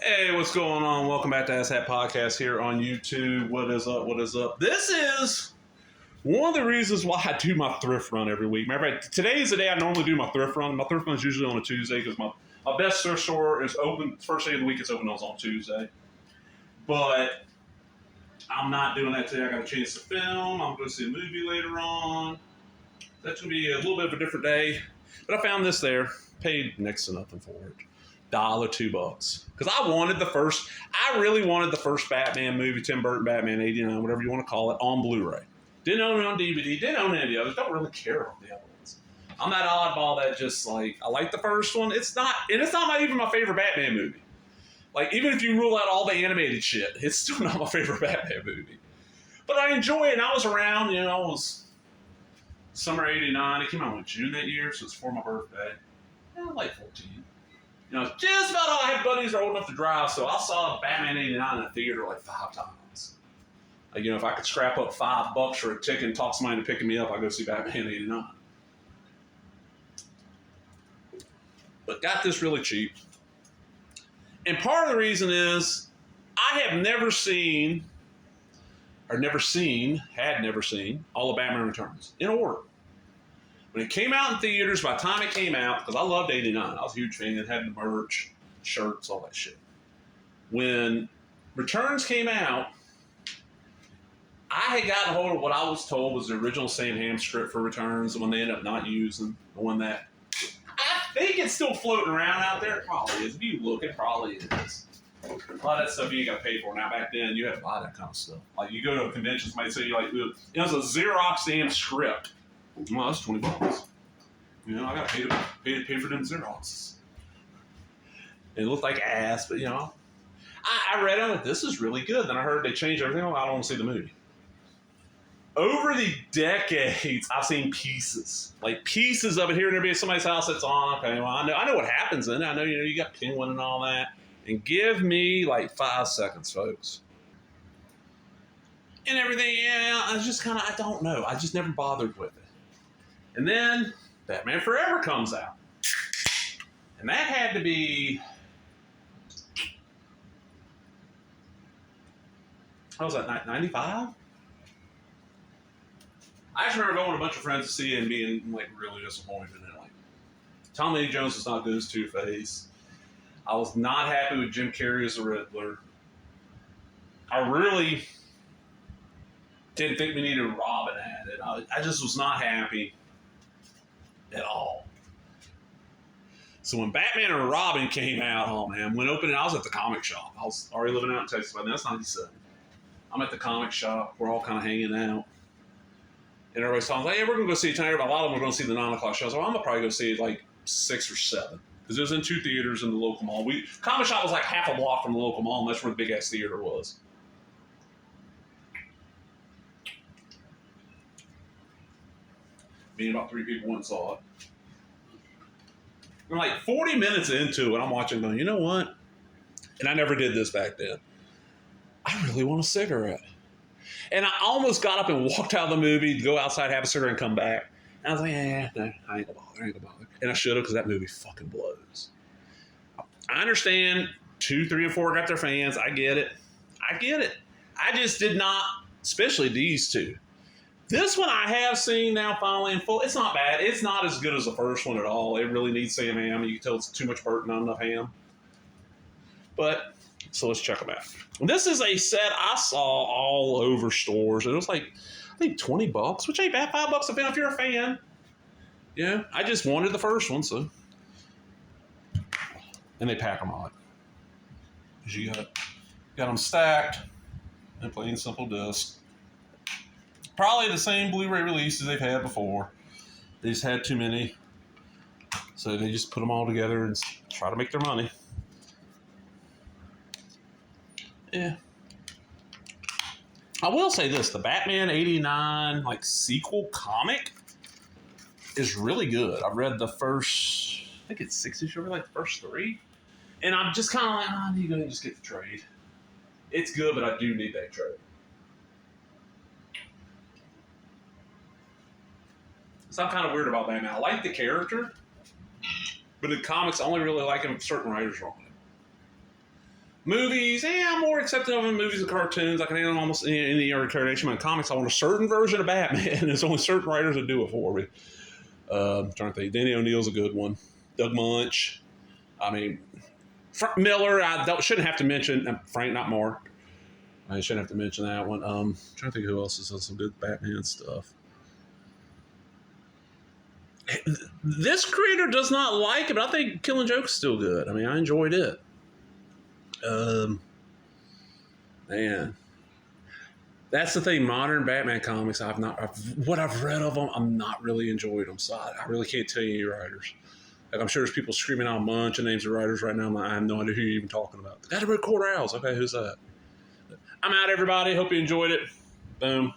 Hey, what's going on? Welcome back to Ass Hat Podcast here on YouTube. What is up? What is up? This is one of the reasons why I do my thrift run every week. Matter of fact, today is the day I normally do my thrift run. My thrift run is usually on a Tuesday because my best thrift store is open. First day of the week it's open on Tuesday. But I'm not doing that today. I got a chance to film. I'm going to see a movie later on. That's going to be a little bit of a different day. But I found this there. Paid next to nothing for it. $2 because I really wanted the first Batman movie, Tim Burton Batman 89, whatever you want to call it, on Blu-ray. Didn't own it on DVD, didn't own any of the others, don't really care about the other ones. I'm that oddball that just like, I like the first one. It's not even my favorite Batman movie. Like, even if you rule out all the animated shit, it's still not my favorite Batman movie. But I enjoy it, and I was around, it was summer 89. It came out in June that year, so it's for my birthday. I was like 14. Just about all I had buddies that are old enough to drive, so I saw Batman 89 in the theater like 5 times. Like, if I could scrap up $5 for a ticket and talk somebody into picking me up, I'd go see Batman 89. But got this really cheap. And part of the reason is I had never seen all the Batman Returns in order. When it came out in theaters, by the time it came out, because I loved 89, I was a huge fan, it had the merch, shirts, all that shit. When Returns came out, I had gotten a hold of what I was told was the original Sam Hamm script for Returns, the one they ended up not using, the one that I think it's still floating around out there. It probably is. If you look, it probably is. A lot of that stuff you ain't got to pay for. Now, back then, you had to buy that kind of stuff. Like, you go to a convention, somebody say, it's a Xerox Sam script. Well, that's $20. I got to pay for them Xeroxes. It looked like ass, but I read on it. This is really good. Then I heard they changed everything. I don't want to see the movie. Over the decades, I've seen pieces of it here and there. Be at somebody's house that's on. Okay, well, I know what happens in it. I know you got Penguin and all that. And give me like 5 seconds, folks. And everything. I don't know. I just never bothered with it. And then Batman Forever comes out. And that had to be, what was that, 95? I just remember going with a bunch of friends to see it and being like really disappointed in it. Like, Tommy Lee Jones was not good as Two-Face. I was not happy with Jim Carrey as the Riddler. I really didn't think we needed Robin at it. I just was not happy at all. So when Batman and Robin came out, oh man, when opening, I was at the comic shop. I was already living out in Texas by then. That's 97. I'm at the comic shop. We're all kind of hanging out. And everybody's talking like, hey, we're going to go see it tonight. A lot of them are going to see the 9 o'clock show. I was like, I'm going to probably go see it like 6 or 7. Because it was in 2 theaters in the local mall. Comic shop was like half a block from the local mall, and that's where the big-ass theater was. Me and about 3 people went and saw it. And like 40 minutes into it, I'm watching going, you know what? And I never did this back then. I really want a cigarette. And I almost got up and walked out of the movie, go outside, have a cigarette, and come back. And I was like, no, I ain't gonna bother. And I should have, because that movie fucking blows. I understand 2, 3, and 4 got their fans. I get it. I just did not, especially these two. This one I have seen now finally in full. It's not bad. It's not as good as the first one at all. It really needs Sam Hamm. You can tell it's too much Burton, not enough Ham. But, so let's check them out. This is a set I saw all over stores. It was like, I think $20, which ain't bad. $5 a fan if you're a fan. Yeah, I just wanted the first one, so. And they pack them on. Because you got them stacked and plain simple disc. Probably the same Blu-ray releases they've had before. They just had too many. So they just put them all together and try to make their money. Yeah. I will say this, the Batman 89 sequel comic is really good. I've read the first, I think it's 6 issues, the first 3. And I'm just kind of like, I need to go and just get the trade. It's good, but I do need that trade. So I'm kind of weird about Batman. I like the character, but in comics, I only really like him if certain writers are on him. Movies, I'm more accepting of them. Movies and cartoons, I can handle almost any incarnation. In comics, I want a certain version of Batman, and there's only certain writers that do it for me. I'm trying to think. Danny O'Neill's a good one. Doug Munch. I mean, Frank Miller. Shouldn't have to mention Frank, not Mark. I shouldn't have to mention that one. Trying to think who else has done some good Batman stuff. This creator does not like it, but I think Killing Joke's still good. I mean, I enjoyed it. Man, that's the thing. Modern Batman comics, what I've read of them, I'm not really enjoyed them. So I really can't tell you any writers. Like, I'm sure there's people screaming out a bunch of names of writers right now. I have no idea who you're even talking about. The guy that wrote Court Owls. Okay, who's that? I'm out, everybody. Hope you enjoyed it. Boom.